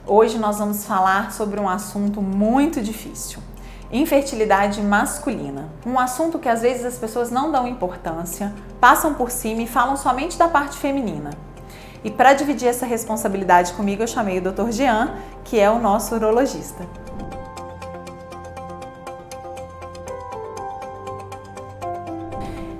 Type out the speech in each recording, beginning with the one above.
Hoje nós vamos falar sobre um assunto muito difícil: infertilidade masculina. Um assunto que às vezes as pessoas não dão importância, passam por cima e falam somente da parte feminina. E para dividir essa responsabilidade comigo, eu chamei o Dr. Jean, que é o nosso urologista.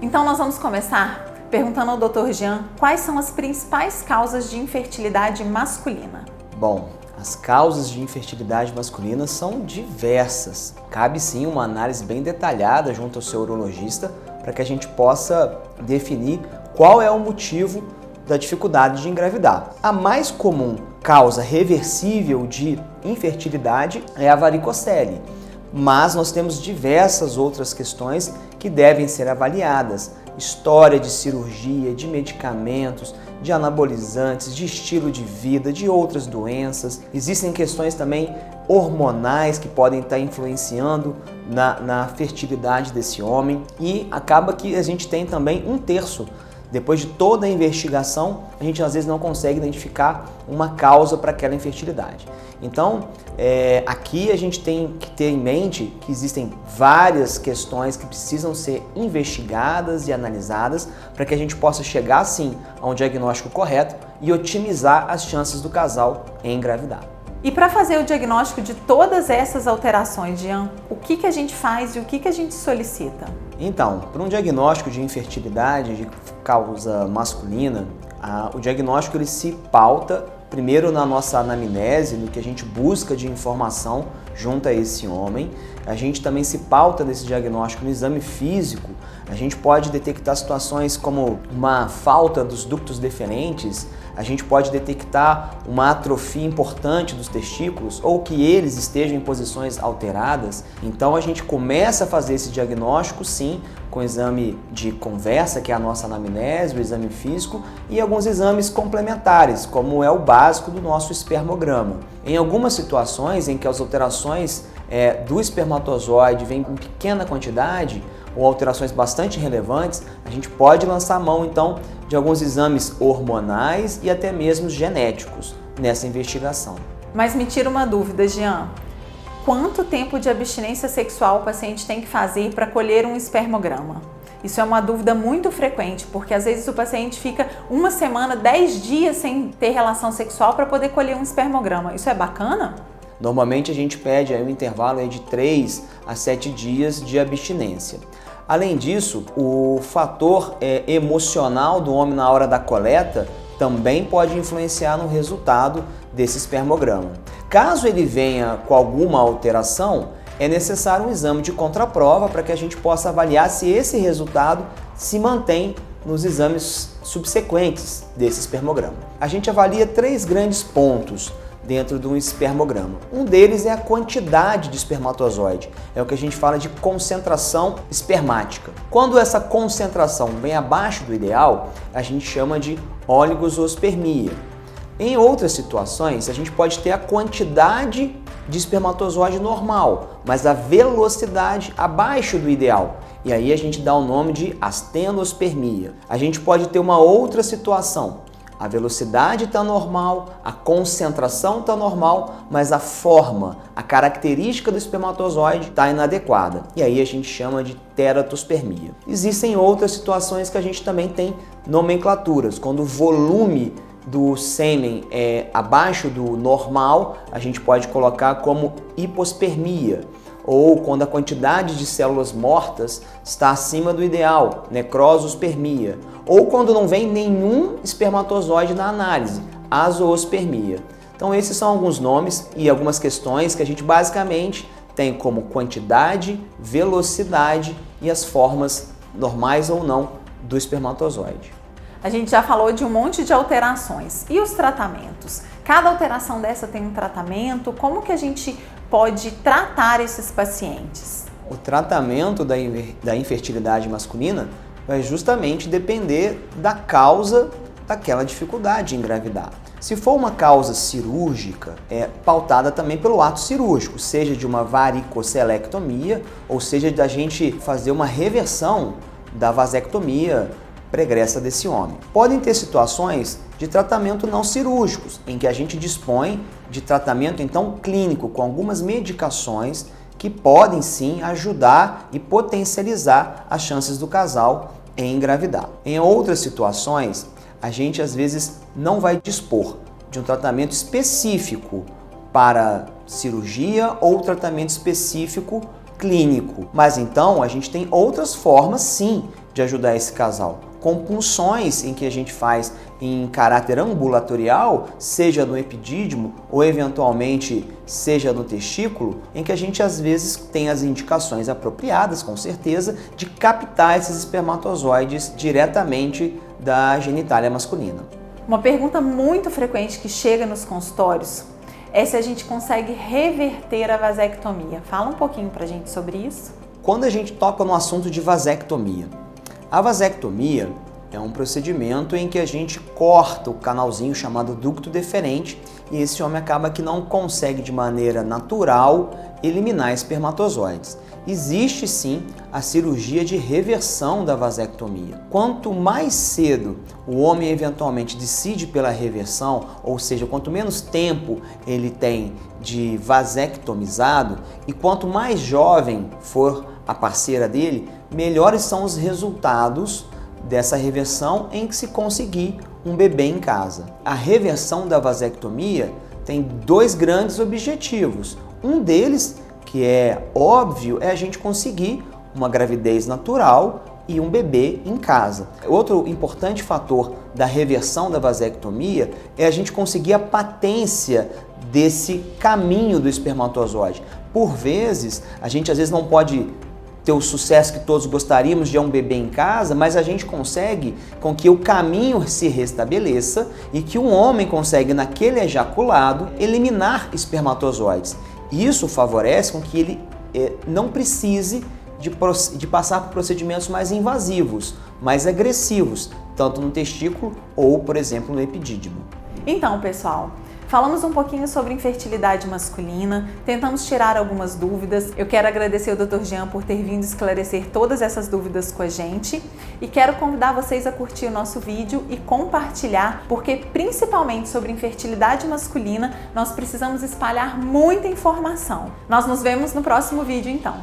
Então nós vamos começar perguntando ao Dr. Jean quais são as principais causas de infertilidade masculina. Bom, as causas de infertilidade masculina são diversas. Cabe sim uma análise bem detalhada junto ao seu urologista para que a gente possa definir qual é o motivo da dificuldade de engravidar. A mais comum causa reversível de infertilidade é a varicocele, mas nós temos diversas outras questões que devem ser avaliadas. História de cirurgia, de medicamentos, de anabolizantes, de estilo de vida, de outras doenças. Existem questões também hormonais que podem estar influenciando na fertilidade desse homem, e acaba que a gente tem também um terço. Depois de toda a investigação, a gente às vezes não consegue identificar uma causa para aquela infertilidade. Então, aqui a gente tem que ter em mente que existem várias questões que precisam ser investigadas e analisadas para que a gente possa chegar, sim, a um diagnóstico correto e otimizar as chances do casal em engravidar. E para fazer o diagnóstico de todas essas alterações, Jean, o que a gente faz e o que a gente solicita? Então, para um diagnóstico de infertilidade de causa masculina, o diagnóstico ele se pauta primeiro na nossa anamnese, no que a gente busca de informação junto a esse homem. A gente também se pauta nesse diagnóstico no exame físico. A gente pode detectar situações como uma falta dos ductos deferentes, a gente pode detectar uma atrofia importante dos testículos ou que eles estejam em posições alteradas. Então a gente começa a fazer esse diagnóstico, sim, com o exame de conversa, que é a nossa anamnese, o exame físico, e alguns exames complementares, como é o básico do nosso espermograma. Em algumas situações em que as alterações do espermatozoide vêm em pequena quantidade, ou alterações bastante relevantes, a gente pode lançar mão então de alguns exames hormonais e até mesmo genéticos nessa investigação. Mas me tira uma dúvida, Jean. Quanto tempo de abstinência sexual o paciente tem que fazer para colher um espermograma? Isso é uma dúvida muito frequente, porque às vezes o paciente fica uma semana, 10 dias sem ter relação sexual para poder colher um espermograma. Isso é bacana? Normalmente a gente pede aí um intervalo de 3 a 7 dias de abstinência. Além disso, o fator emocional do homem na hora da coleta também pode influenciar no resultado desse espermograma. Caso ele venha com alguma alteração, é necessário um exame de contraprova para que a gente possa avaliar se esse resultado se mantém nos exames subsequentes desse espermograma. A gente avalia 3 grandes pontos dentro de um espermograma. Um deles é a quantidade de espermatozoide, é o que a gente fala de concentração espermática. Quando essa concentração vem abaixo do ideal, a gente chama de oligospermia. Em outras situações, a gente pode ter a quantidade de espermatozoide normal, mas a velocidade abaixo do ideal. E aí a gente dá o nome de astenospermia. A gente pode ter uma outra situação. A velocidade está normal, a concentração está normal, mas a forma, a característica do espermatozoide está inadequada. E aí a gente chama de teratospermia. Existem outras situações que a gente também tem nomenclaturas. Quando o volume do sêmen é abaixo do normal, a gente pode colocar como hipospermia. Ou quando a quantidade de células mortas está acima do ideal, necrosospermia. Ou quando não vem nenhum espermatozoide na análise, azoospermia. Então esses são alguns nomes e algumas questões que a gente basicamente tem como quantidade, velocidade e as formas normais ou não do espermatozoide. A gente já falou de um monte de alterações. E os tratamentos? Cada alteração dessa tem um tratamento? Como que a gente pode tratar esses pacientes? O tratamento da infertilidade masculina vai justamente depender da causa daquela dificuldade de engravidar. Se for uma causa cirúrgica, é pautada também pelo ato cirúrgico, seja de uma varicocelectomia, ou seja da gente fazer uma reversão da vasectomia pregressa desse homem. Podem ter situações de tratamento não cirúrgicos, em que a gente dispõe de tratamento então clínico com algumas medicações que podem sim ajudar e potencializar as chances do casal em engravidar. Em outras situações, a gente às vezes não vai dispor de um tratamento específico para cirurgia ou tratamento específico clínico, mas então a gente tem outras formas sim de ajudar esse casal, com punções em que a gente faz em caráter ambulatorial, seja no epidídimo ou eventualmente seja no testículo, em que a gente às vezes tem as indicações apropriadas, com certeza, de captar esses espermatozoides diretamente da genitália masculina. Uma pergunta muito frequente que chega nos consultórios é se a gente consegue reverter a vasectomia. Fala um pouquinho pra gente sobre isso. Quando a gente toca no assunto de vasectomia, a vasectomia é um procedimento em que a gente corta o canalzinho chamado ducto deferente e esse homem acaba que não consegue de maneira natural eliminar espermatozoides. Existe sim a cirurgia de reversão da vasectomia. Quanto mais cedo o homem eventualmente decide pela reversão, ou seja, quanto menos tempo ele tem de vasectomizado e quanto mais jovem for a parceira dele, melhores são os resultados dessa reversão em que se conseguir um bebê em casa. A reversão da vasectomia tem dois grandes objetivos. Um deles, que é óbvio, é a gente conseguir uma gravidez natural e um bebê em casa. Outro importante fator da reversão da vasectomia é a gente conseguir a patência desse caminho do espermatozoide. Por vezes, a gente às vezes não pode ter o sucesso que todos gostaríamos de um bebê em casa, mas a gente consegue com que o caminho se restabeleça e que um homem consegue naquele ejaculado eliminar espermatozoides. Isso favorece com que ele não precise de passar por procedimentos mais invasivos, mais agressivos, tanto no testículo ou, por exemplo, no epidídimo. Então, pessoal, falamos um pouquinho sobre infertilidade masculina, tentamos tirar algumas dúvidas. Eu quero agradecer ao Dr. Jean por ter vindo esclarecer todas essas dúvidas com a gente e quero convidar vocês a curtir o nosso vídeo e compartilhar, porque principalmente sobre infertilidade masculina nós precisamos espalhar muita informação. Nós nos vemos no próximo vídeo então.